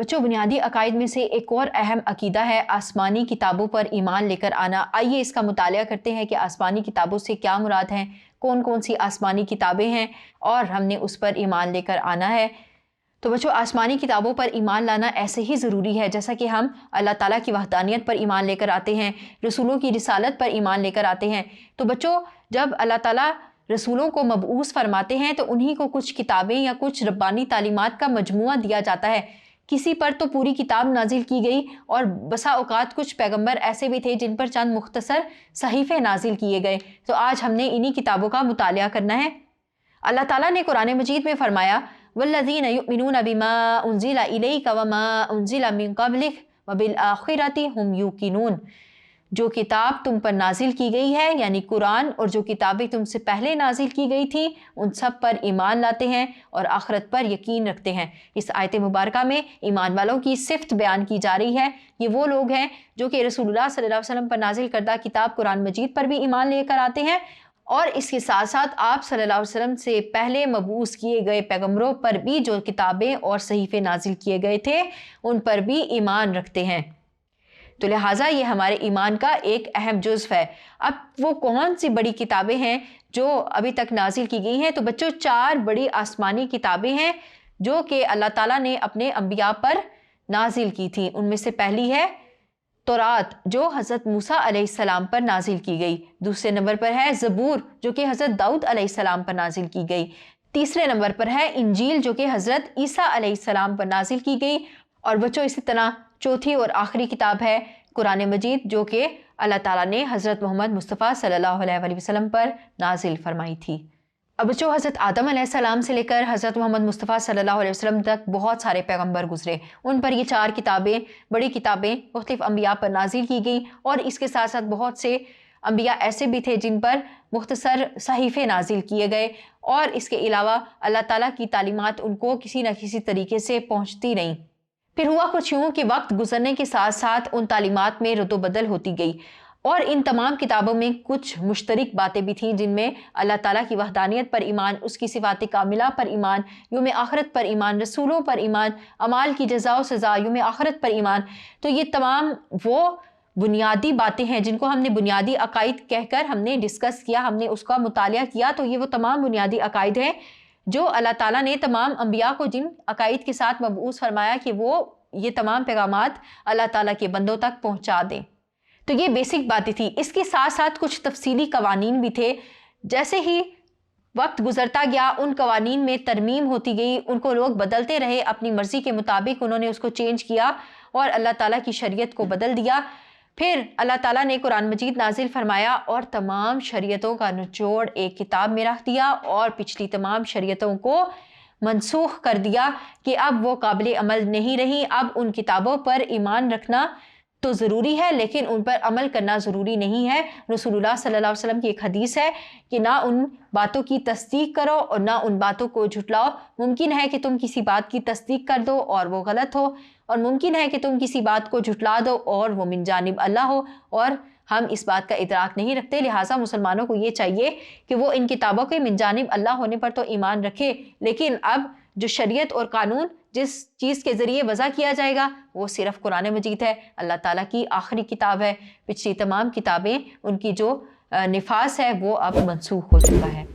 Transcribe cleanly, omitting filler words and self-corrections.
बच्चों, बुनियादी अकायद में से एक और अहम अकीदा है आसमानी किताबों पर ईमान लेकर आना। आइए इसका मुतालिया करते हैं कि आसमानी किताबों से क्या मुराद हैं, कौन कौन सी आसमानी किताबें हैं और हमने उस पर ईमान लेकर आना है। तो बच्चों, आसमानी किताबों पर ईमान लाना ऐसे ही ज़रूरी है जैसा कि हम अल्लाह ताला की वहदानियत पर ईमान लेकर आते हैं, रसूलों की रिसालत पर ईमान लेकर आते हैं। तो बच्चों, जब अल्लाह ताला रसूलों को मबऊस फरमाते हैं तो उन्हीं को कुछ किताबें या कुछ रब्बानी तालीमात का मजमुआ दिया जाता है। किसी पर तो पूरी किताब नाजिल की गई और बसा औकात कुछ पैगंबर ऐसे भी थे जिन पर चंद मुख्तसर सहीफ़े नाजिल किए गए। तो आज हमने इन्हीं किताबों का मुतालिया करना है। अल्लाह ताला ने कुरान मजीद में फरमाया, वल्लज़ीना युमिनूना बिमा उन्ज़िला इलैका वमा उन्ज़िला मिन क़ब्लिक व बिल आखिरति हुम यूक़िनून। जो किताब तुम पर नाजिल की गई है यानी कुरान और जो किताबें तुमसे पहले नाजिल की गई थी उन सब पर ईमान लाते हैं और आखिरत पर यकीन रखते हैं। इस आयत मुबारका में ईमान वालों की सिफ़त बयान की जा रही है। ये वो लोग हैं जो कि रसूलुल्लाह सल्लल्लाहु अलैहि वसल्लम पर नाजिल करदा किताब कुरान मजीद पर भी ईमान लेकर आते हैं और इसके साथ साथ आप सल्लल्लाहु अलैहि वसल्लम से पहले मबूस किए गए पैगंबरों पर भी जो किताबें और सहीफ़े नाजिल किए गए थे उन पर भी ईमान रखते हैं। तो लिहाजा ये हमारे ईमान का एक अहम जुज़्व है। अब वो कौन सी बड़ी किताबें हैं जो अभी तक नाजिल की गई हैं? तो बच्चों, 4 बड़ी आसमानी किताबें हैं जो कि अल्लाह ताला ने अपने अंबिया पर नाजिल की थी। उनमें से पहली है तौरात जो हज़रत मूसा अलैहिस्सलाम पर नाजिल की गई। दूसरे नंबर पर है ज़बूर जो कि हज़रत दाऊद अलैहिस्सलाम पर नाजिल की गई। तीसरे नंबर पर है इंजील जो कि हज़रत ईसा अलैहिस्सलाम पर नाजिल की गई। और बच्चों, इसी तरह चौथी और आखिरी किताब है कुरान मजीद जो कि अल्लाह ताला ने हज़रत मोहम्मद मुस्तफ़ा सल्लल्लाहु अलैहि वसल्लम पर नाजिल फरमाई थी। अब बच्चों, हज़रत आदम अलैहिस्सलाम से लेकर हज़रत मोहम्मद मुस्तफ़ा सल्लल्लाहु अलैहि वसल्लम तक बहुत सारे पैगंबर गुजरे। उन पर ये 4 किताबें, बड़ी किताबें मुख्तलिफ़ अंबिया पर नाजिल की गई और इसके साथ साथ बहुत से अंबिया ऐसे भी थे जिन पर मुख्तसर सहीफ़े नाजिल किए गए और इसके अलावा अल्लाह ताला की तालीमात उनको किसी न किसी तरीके से पहुँचती नहीं। फिर हुआ कुछ यूँ कि वक्त गुजरने के साथ साथ उन तालीमात में रद्द-बदल होती गई और इन तमाम किताबों में कुछ मुश्तरक बातें भी थीं जिनमें अल्लाह ताला की वहदानियत पर ईमान, उसकी सिफ़ात कामिला पर ईमान, यौम आखिरत पर ईमान, रसूलों पर ईमान, अमाल की जज़ा व सज़ा, यौम आखिरत पर ईमान। तो ये तमाम वो बुनियादी बातें हैं जिनको हमने बुनियादी अकायद कहकर हमने डिस्कस किया, हमने उसका मुतालिया किया। तो ये वो तमाम बुनियादी अकायद हैं जो अल्लाह ताला ने तमाम अंबिया को जिन अकायद के साथ मबऊस फरमाया कि वो ये तमाम पैगामात अल्लाह ताला के बंदों तक पहुँचा दें। तो ये बेसिक बातें थी। इसके साथ साथ कुछ तफसीली कवानीन भी थे। जैसे ही वक्त गुजरता गया उन कवानीन में तरमीम होती गई, उनको लोग बदलते रहे, अपनी मर्ज़ी के मुताबिक उन्होंने उसको चेंज किया और अल्लाह ताला की शरीयत को बदल दिया। फिर अल्लाह ताला ने कुरान मजीद नाजिल फरमाया और तमाम शरीयतों का निचोड़ एक किताब में रख दिया और पिछली तमाम शरीयतों को मनसूख कर दिया कि अब वो काबिल अमल नहीं रही। अब उन किताबों पर ईमान रखना तो ज़रूरी है लेकिन उन पर अमल करना ज़रूरी नहीं है। रसूलुल्लाह सल्लल्लाहु अलैहि वसल्लम की एक हदीस है कि ना उन बातों की तस्दीक करो और ना उन बातों को झुटलाओ। मुमकिन है कि तुम किसी बात की तस्दीक कर दो और वो गलत हो और मुमकिन है कि तुम किसी बात को झुटला दो और वो मिन जानिब अल्लाह हो और हम इस बात का इदराक नहीं रखते। लिहाजा मुसलमानों को ये चाहिए कि वो इन किताबों के मिन जानिब अल्लाह होने पर तो ईमान रखे, लेकिन अब जो शरीयत और कानून जिस चीज़ के ज़रिए वज़ा किया जाएगा वो सिर्फ़ कुरान मजीद है, अल्लाह ताला की आखिरी किताब है। पिछली तमाम किताबें उनकी जो निफास है वो अब मनसूख हो चुका है।